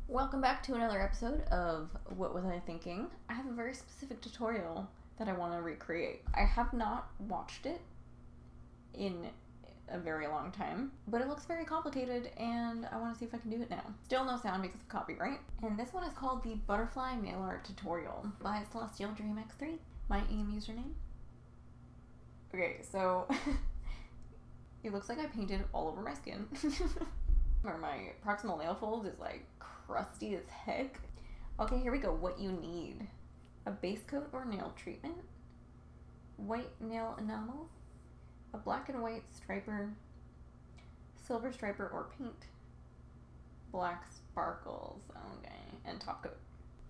Welcome back to another episode of What Was I Thinking? I have a very specific tutorial that I want to recreate. I have not watched it in a very long time, but it looks very complicated and I want to see if I can do it now. Still no sound because of copyright. And this one is called the Butterfly Nail Art Tutorial by Celestial Dream X3, my AIM username. Okay, so it looks like I painted all over my skin. Or my proximal nail fold is like crusty as heck. Okay, here we go. What you need: a base coat or nail treatment, white nail enamel, a black and white striper, silver striper or paint, black sparkles, okay, and top coat.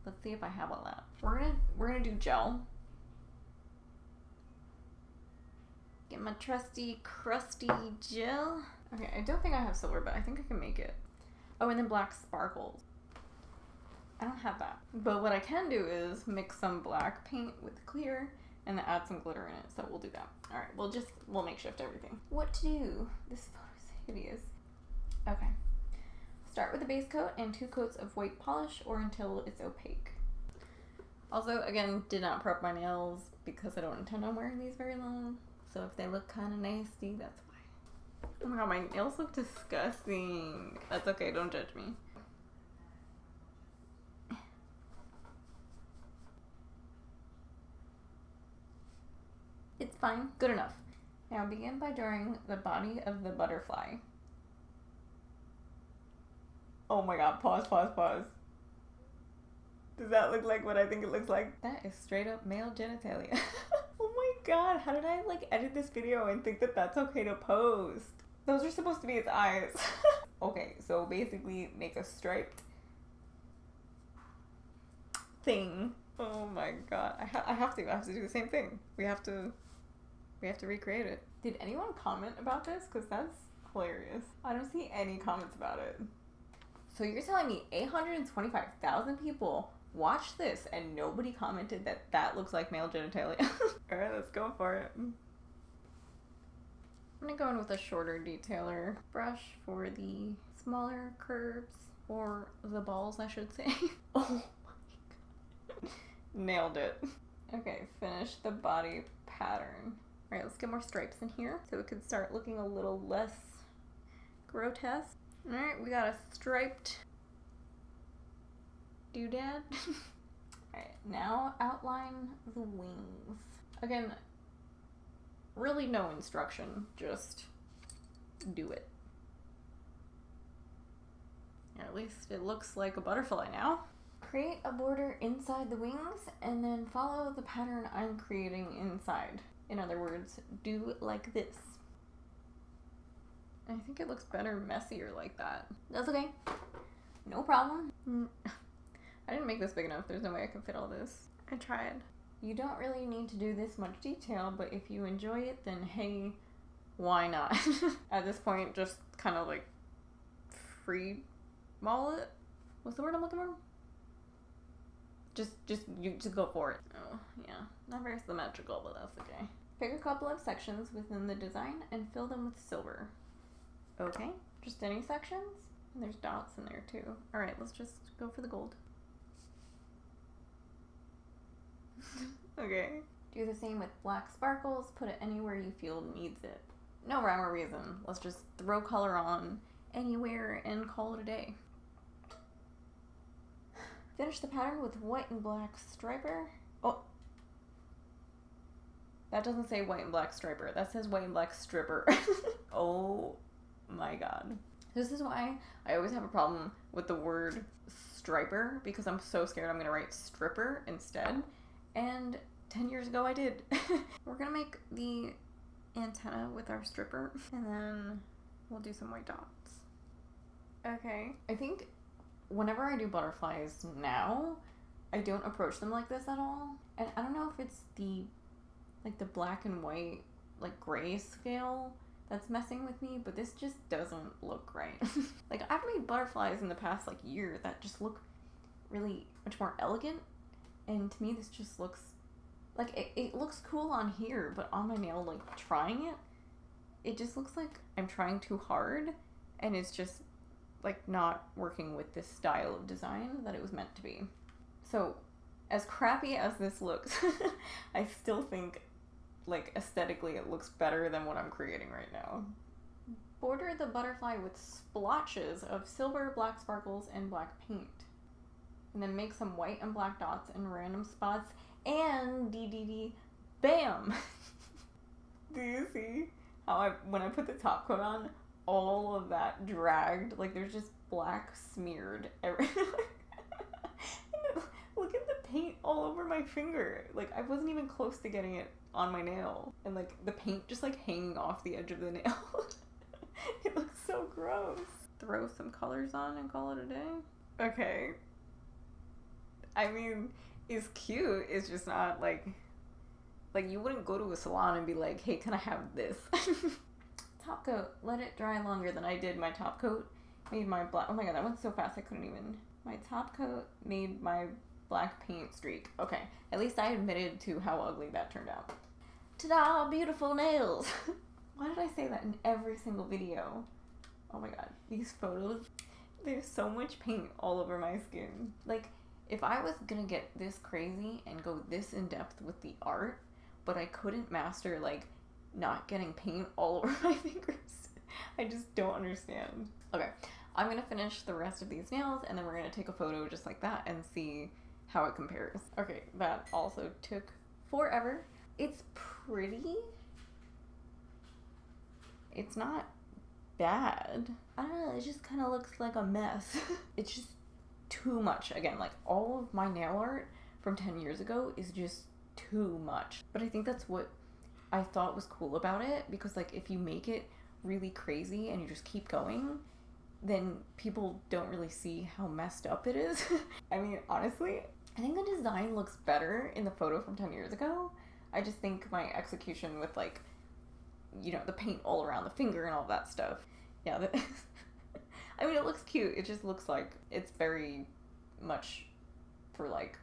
Let's see if I have all that. We're gonna do gel. Get my trusty crusty gel. Okay, I don't think I have silver, but I think I can make it. Oh, and then black sparkles. I don't have that. But what I can do is mix some black paint with clear and then add some glitter in it. So we'll do that. All right, we'll makeshift everything. What to do? This photo is hideous. Okay. Start with a base coat and 2 coats of white polish or until it's opaque. Also, again, did not prep my nails because I don't intend on wearing these very long. So if they look kind of nasty, that's why. Oh my god, my nails look disgusting. That's okay, don't judge me. It's fine, good enough. Now begin by drawing the body of the butterfly. Oh my god, pause. Does that look like what I think it looks like? That is straight up male genitalia. Oh my god, how did I edit this video and think that that's okay to post? Those are supposed to be its eyes. Okay, so basically make a striped thing. Oh my god, I have to do the same thing. We have to recreate it. Did anyone comment about this? Because that's hilarious. I don't see any comments about it. So you're telling me 825,000 people watched this and nobody commented that that looks like male genitalia? Alright, let's go for it. I'm gonna go in with a shorter detailer brush for the smaller curves, or the balls I should say. Oh my god. Nailed it. Okay, finish the body pattern. Alright, let's get more stripes in here so it could start looking a little less grotesque. Alright, we got a striped doodad. Alright, now outline the wings. Again, really no instruction, just do it. At least it looks like a butterfly now. Create a border inside the wings and then follow the pattern I'm creating inside. In other words, do like this. I think it looks better messier like that. That's okay. No problem. I didn't make this big enough. There's no way I can fit all this. I tried. You don't really need to do this much detail, but if you enjoy it, then hey, why not? At this point, just kind of like free mall it. What's the word I'm looking for? Just go for it. Oh, yeah. Not very symmetrical, but that's okay. Pick a couple of sections within the design and fill them with silver. Okay, just any sections? And there's dots in there too. Alright, let's just go for the gold. Okay. Do the same with black sparkles. Put it anywhere you feel needs it. No rhyme or reason. Let's just throw color on anywhere and call it a day. Finish the pattern with white and black striper. Oh. That doesn't say white and black striper. That says white and black stripper. Oh my god. This is why I always have a problem with the word striper, because I'm so scared I'm gonna write stripper instead. And 10 years ago I did. We're gonna make the antenna with our stripper and then we'll do some white dots. Okay. I think whenever I do butterflies now, I don't approach them like this at all. And I don't know if it's the black and white gray scale that's messing with me, but this just doesn't look right. I've made butterflies in the past year that just look really much more elegant, and to me this just looks it looks cool on here, but on my nail, trying it just looks like I'm trying too hard, and it's just like not working with this style of design that it was meant to be. So as crappy as this looks, I still think like aesthetically it looks better than what I'm creating right now. Border the butterfly with splotches of silver, black sparkles, and black paint. And then make some white and black dots in random spots. And bam! Do you see how when I put the top coat on, all of that dragged? Like there's just black smeared everywhere. Look at the paint all over my finger. Like I wasn't even close to getting it on my nail. And like the paint just like hanging off the edge of the nail. It looks so gross. Throw some colors on and call it a day. Okay. I mean, it's cute. It's just not like you wouldn't go to a salon and be like, hey, can I have this? Top coat. Let it dry longer than I did. My top coat made my black. Oh my god, that went so fast I couldn't even. My top coat made my black paint streak. Okay, at least I admitted to how ugly that turned out. Ta-da! Beautiful nails! Why did I say that in every single video? Oh my god, these photos, there's so much paint all over my skin. Like, if I was gonna get this crazy and go this in depth with the art, but I couldn't master, like, not getting paint all over my fingers, I just don't understand. Okay, I'm gonna finish the rest of these nails and then we're gonna take a photo just like that and see how it compares. Okay, that also took forever. It's pretty. It's not bad. I don't know, it just kind of looks like a mess. It's just too much. Again, like all of my nail art from 10 years ago is just too much. But I think that's what I thought was cool about it, because like if you make it really crazy and you just keep going, then people don't really see how messed up it is. I mean, honestly, I think the design looks better in the photo from 10 years ago. I just think my execution with like, you know, the paint all around the finger and all that stuff. Yeah, I mean, it looks cute. It just looks like it's very much for like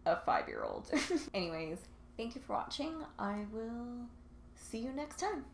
a 5-year-old. Anyways, thank you for watching. I will see you next time.